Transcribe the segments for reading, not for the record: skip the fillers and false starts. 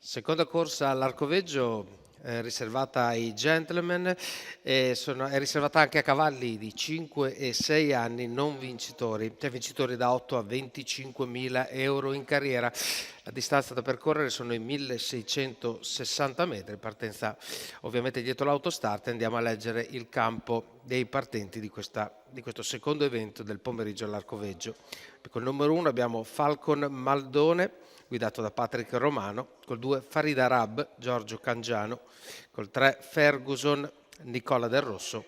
Seconda corsa all'Arcoveggio riservata ai gentleman e è riservata anche a cavalli di 5 e 6 anni non vincitori, cioè vincitori da 8 a 25.000 euro in carriera. La distanza da percorrere sono i 1660 metri, partenza ovviamente dietro l'autostart e andiamo a leggere il campo dei partenti di questo secondo evento del pomeriggio all'Arcoveggio. Col numero 1 abbiamo Falcon Maldone, guidato da Patrick Romano, col 2 Farida Rab, Giorgio Cangiano, col 3 Ferguson, Nicola Del Rosso,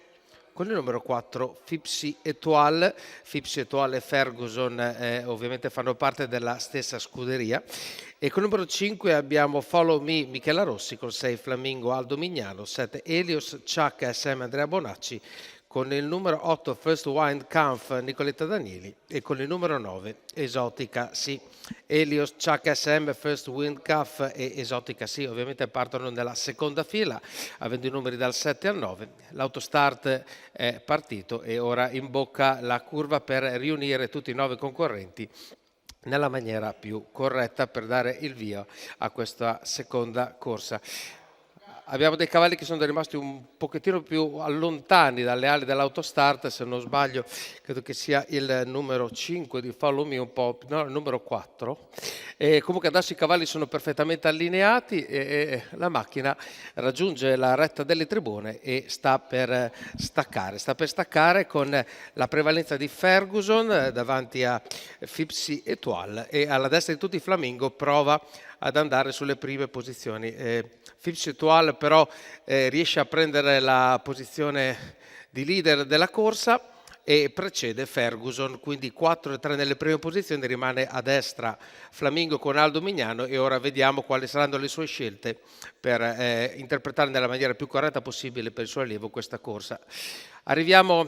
con il numero 4 Fipsi Etoile. Fipsi Etoile e Ferguson ovviamente fanno parte della stessa scuderia. E con il numero 5 abbiamo Follow Me Michela Rossi, col 6 Flamingo Aldo Mignano, 7 Helios Chuck SM Andrea Bonacci, con il numero 8 First Wind Kampf Nicoletta Danieli e con il numero 9 Esotica Sì. Helios, Chuck SM, First Wind Kampf e Esotica Sì ovviamente partono nella seconda fila, avendo i numeri dal 7 al 9. L'autostart è partito e ora in bocca la curva per riunire tutti i 9 concorrenti nella maniera più corretta per dare il via a questa seconda corsa. Abbiamo dei cavalli che sono rimasti un pochettino più lontani dalle ali dell'autostart, se non sbaglio credo che sia il numero 5 di Follow Me, un po', no, il numero 4. E comunque adesso i cavalli sono perfettamente allineati e la macchina raggiunge la retta delle tribune e sta per staccare con la prevalenza di Ferguson davanti a Fipsi Etoile e alla destra di tutti Flamingo prova ad andare sulle prime posizioni. Fipsi Etoile però riesce a prendere la posizione di leader della corsa e precede Ferguson, quindi 4 e 3 nelle prime posizioni, rimane a destra Flamingo con Aldo Mignano e ora vediamo quali saranno le sue scelte per interpretare nella maniera più corretta possibile per il suo allievo questa corsa. Arriviamo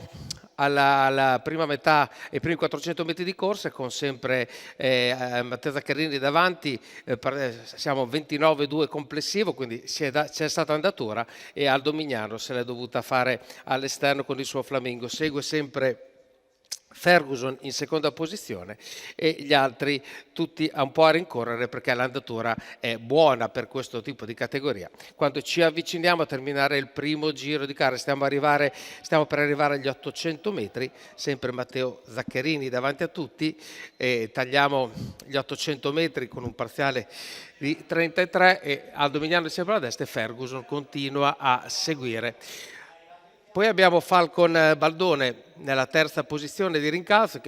alla prima metà, ai primi 400 metri di corsa con sempre Matteo Zaccarini davanti, siamo 29-2 complessivo, quindi c'è stata andatura e Aldo Mignano se l'è dovuta fare all'esterno con il suo Flamingo. Segue sempre Ferguson in seconda posizione e gli altri tutti un po' a rincorrere perché l'andatura è buona per questo tipo di categoria. Quando ci avviciniamo a terminare il primo giro di gara, stiamo per arrivare agli 800 metri, sempre Matteo Zaccherini davanti a tutti e tagliamo gli 800 metri con un parziale di 33 e Aldo Mignano è sempre alla destra e Ferguson continua a seguire. Poi abbiamo Falcon Baldone nella terza posizione di rincalzo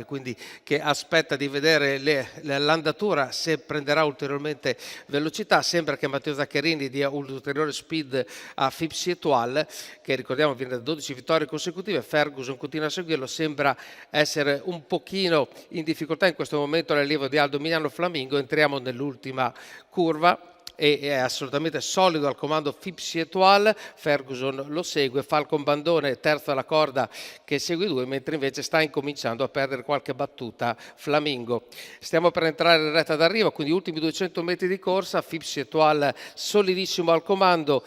che aspetta di vedere l'andatura se prenderà ulteriormente velocità. Sembra che Matteo Zaccherini dia un ulteriore speed a Fipsi Etoile che ricordiamo viene da 12 vittorie consecutive. Ferguson continua a seguirlo, sembra essere un pochino in difficoltà in questo momento l'allievo di Aldo Mignano Flamingo. Entriamo nell'ultima curva e è assolutamente solido al comando Fipsi Etoile, Ferguson lo segue, Falcon Bandone terzo alla corda che segue i due, mentre invece sta incominciando a perdere qualche battuta Flamingo. Stiamo per entrare in retta d'arrivo, quindi ultimi 200 metri di corsa, Fipsi Etoile solidissimo al comando,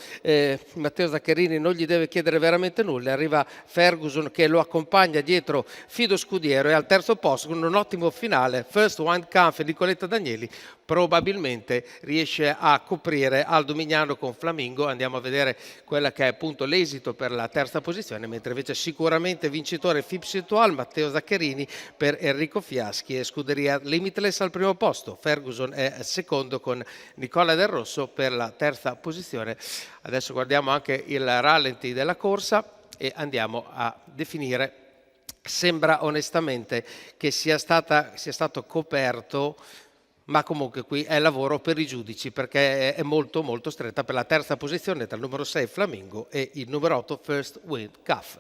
Matteo Zaccherini non gli deve chiedere veramente nulla, arriva Ferguson che lo accompagna dietro Fido Scudiero e al terzo posto con un ottimo finale, First Wind Kampf e Nicoletta Danieli probabilmente riesce a coprire Aldo Mignano con Flamingo. Andiamo a vedere quella che è appunto l'esito per la terza posizione, mentre invece sicuramente vincitore Fipsi Etoile, Matteo Zaccherini per Enrico Fiaschi e Scuderia Limitless al primo posto. Ferguson è secondo con Nicola Del Rosso per la terza posizione. Adesso guardiamo anche il rallenti della corsa e andiamo a definire. Sembra onestamente che sia stato coperto, ma comunque qui è lavoro per i giudici perché è molto molto stretta per la terza posizione tra il numero 6 Flamingo e il numero 8 First Wind Kampf.